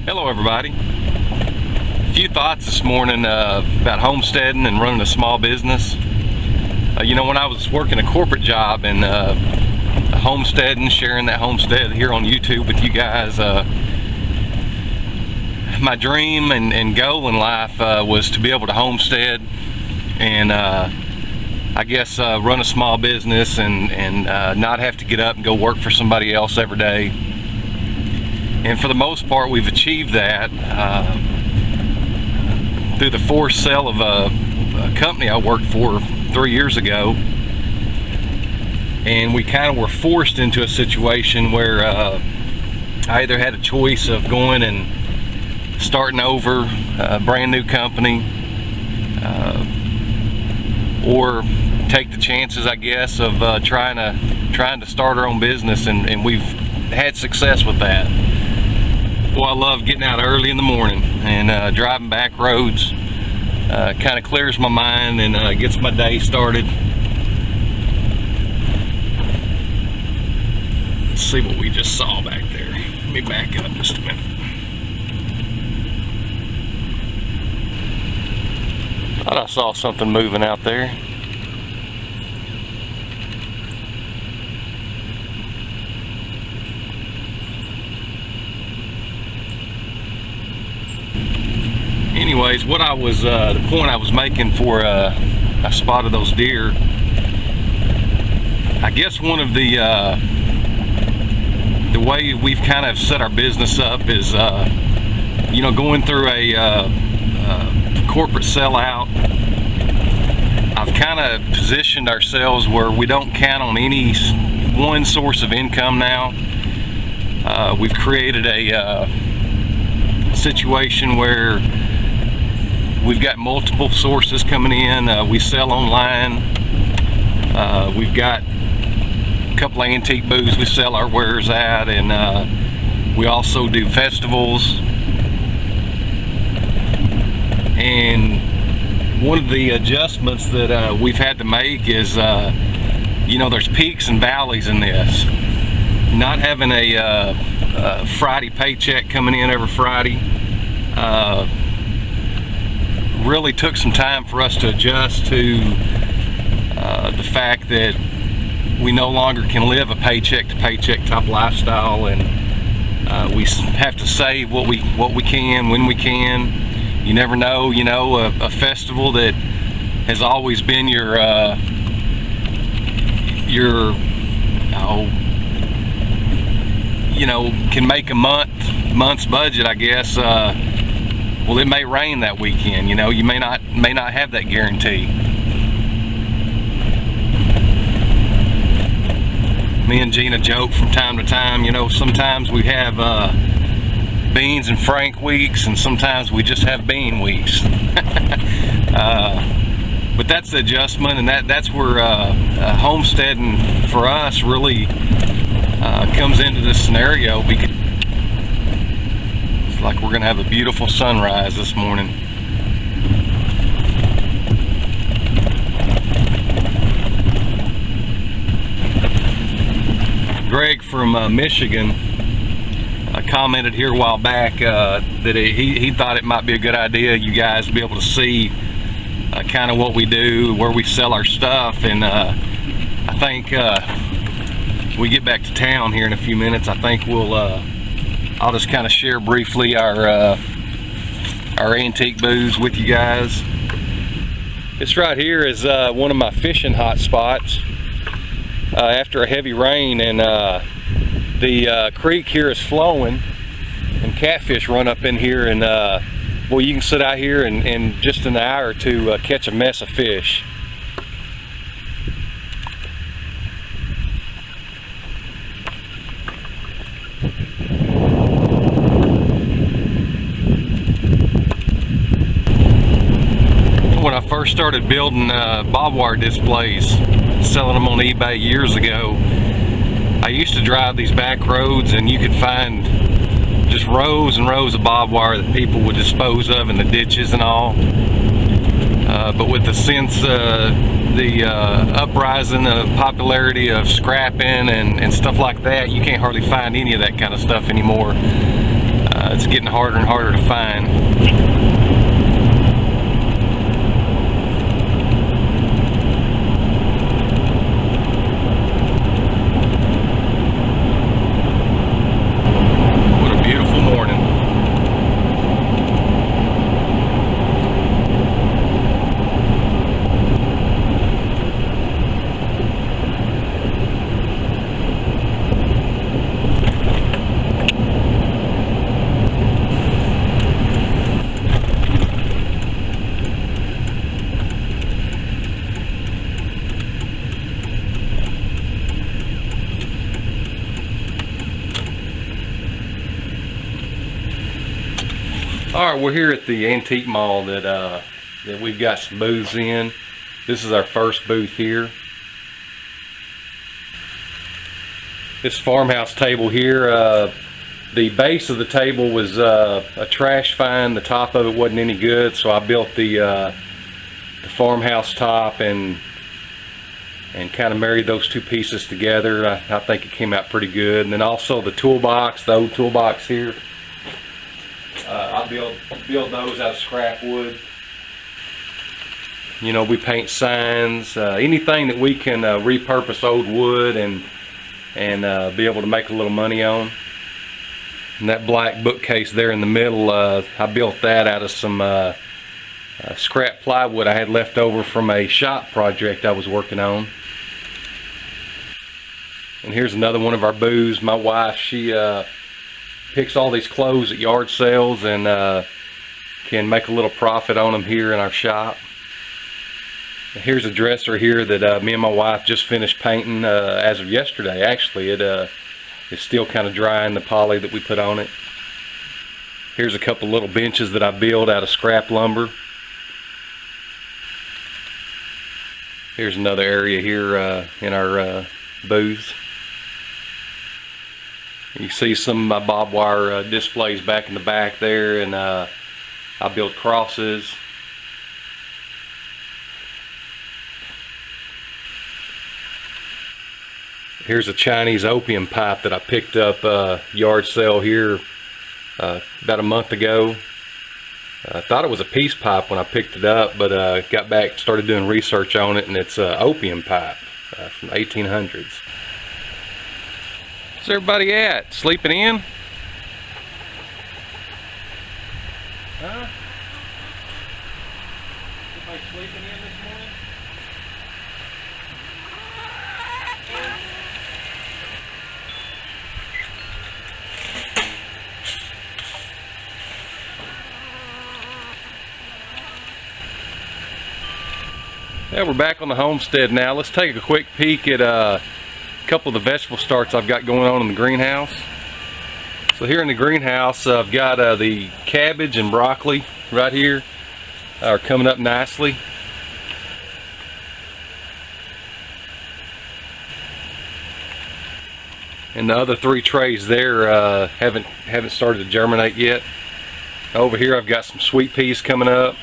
Hello everybody. A few thoughts this morning about homesteading and running a small business. When I was working a corporate job and homesteading, sharing that homestead here on YouTube with you guys, my dream and goal in life was to be able to homestead and I guess run a small business and not have to get up and go work for somebody else every day. And for the most part, we've achieved that through the forced sale of a company I worked for 3 years ago. And we kind of were forced into a situation where I either had a choice of going and starting over a brand new company, or take the chances, I guess, of trying to start our own business, and we've had success with that. Well, I love getting out early in the morning and driving back roads. Kind of clears my mind and gets my day started. Let's see what we just saw back there. Let me back up just a minute. Thought I saw something moving out there. Anyways, what I was the point I was making for I spotted those deer. I guess one of the way we've kind of set our business up is going through a corporate sellout. I've kind of positioned ourselves where we don't count on any one source of income now. We've created a situation where we've got multiple sources coming in. We sell online. We've got a couple of antique booths we sell our wares at, and we also do festivals. And one of the adjustments that we've had to make is, there's peaks and valleys in this. Not having a Friday paycheck coming in every Friday really took some time for us to adjust to the fact that we no longer can live a paycheck to paycheck type lifestyle, and we have to save what we can when we can. You never know, a festival that has always been your can make a month's budget, I guess. Well, it may rain that weekend. You may not have that guarantee. Me and Gina joke from time to time. Sometimes we have beans and frank weeks, and sometimes we just have bean weeks. But that's the adjustment, and that's where homesteading for us really comes into this scenario, because it's like we're gonna have a beautiful sunrise this morning. Greg from Michigan commented here a while back that he thought it might be a good idea, you guys, to be able to see kind of what we do, where we sell our stuff. And I think we get back to town here in a few minutes. I think I'll just kind of share briefly our antique booths with you guys. This right here is one of my fishing hot spots after a heavy rain, and the creek here is flowing, and catfish run up in here, and well, you can sit out here and in just an hour or two catch a mess of fish. When I first started building barbed wire displays, selling them on eBay years ago, I used to drive these back roads, and you could find just rows and rows of barbed wire that people would dispose of in the ditches and all. But with the uprising of popularity of scrapping and stuff like that, you can't hardly find any of that kind of stuff anymore. It's getting harder and harder to find. What a beautiful morning. Alright, we're here at the antique mall that we've got some booths in. This is our first booth here. This farmhouse table here, the base of the table was a trash find. The top of it wasn't any good, so I built the farmhouse top and kind of married those two pieces together. I think it came out pretty good. And then also the toolbox, the old toolbox here. I build those out of scrap wood. You know, we paint signs, anything that we can repurpose old wood and be able to make a little money on. And that black bookcase there in the middle, I built that out of some scrap plywood I had left over from a shop project I was working on. And here's another one of our booths. My wife, she picks all these clothes at yard sales and can make a little profit on them here in our shop. And here's a dresser here that me and my wife just finished painting as of yesterday. Actually, it is still kind of drying the poly that we put on it. Here's a couple little benches that I built out of scrap lumber. Here's another area here in our booth. You see some of my barbed wire displays back in the back there, and I built crosses. Here's a Chinese opium pipe that I picked up yard sale here about a month ago. I thought it was a peace pipe when I picked it up, but got back, started doing research on it, and it's an opium pipe from the 1800s. Where's everybody at? Sleeping in? Huh? Everybody sleeping in this morning? Yeah, we're back on the homestead now. Let's take a quick peek at a couple of the vegetable starts I've got going on in the greenhouse. So here in the greenhouse, I've got the cabbage and broccoli right here are coming up nicely. And the other three trays there haven't started to germinate yet. Over here I've got some sweet peas coming up.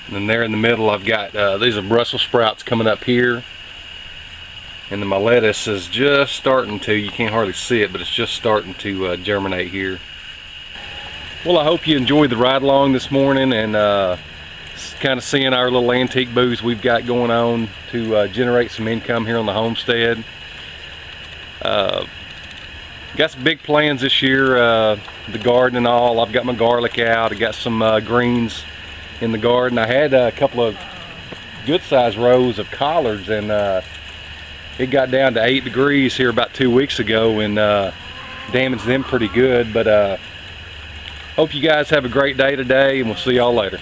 And then there in the middle I've got, these are Brussels sprouts coming up here. And then my lettuce is just starting to, you can't hardly see it, but it's just starting to germinate here. Well, I hope you enjoyed the ride along this morning and kind of seeing our little antique booths we've got going on to generate some income here on the homestead. Got some big plans this year, the garden and all. I've got my garlic out, I got some greens in the garden. I had a couple of good sized rows of collards, and it got down to 8 degrees here about 2 weeks ago and damaged them pretty good. But hope you guys have a great day today, and we'll see y'all later.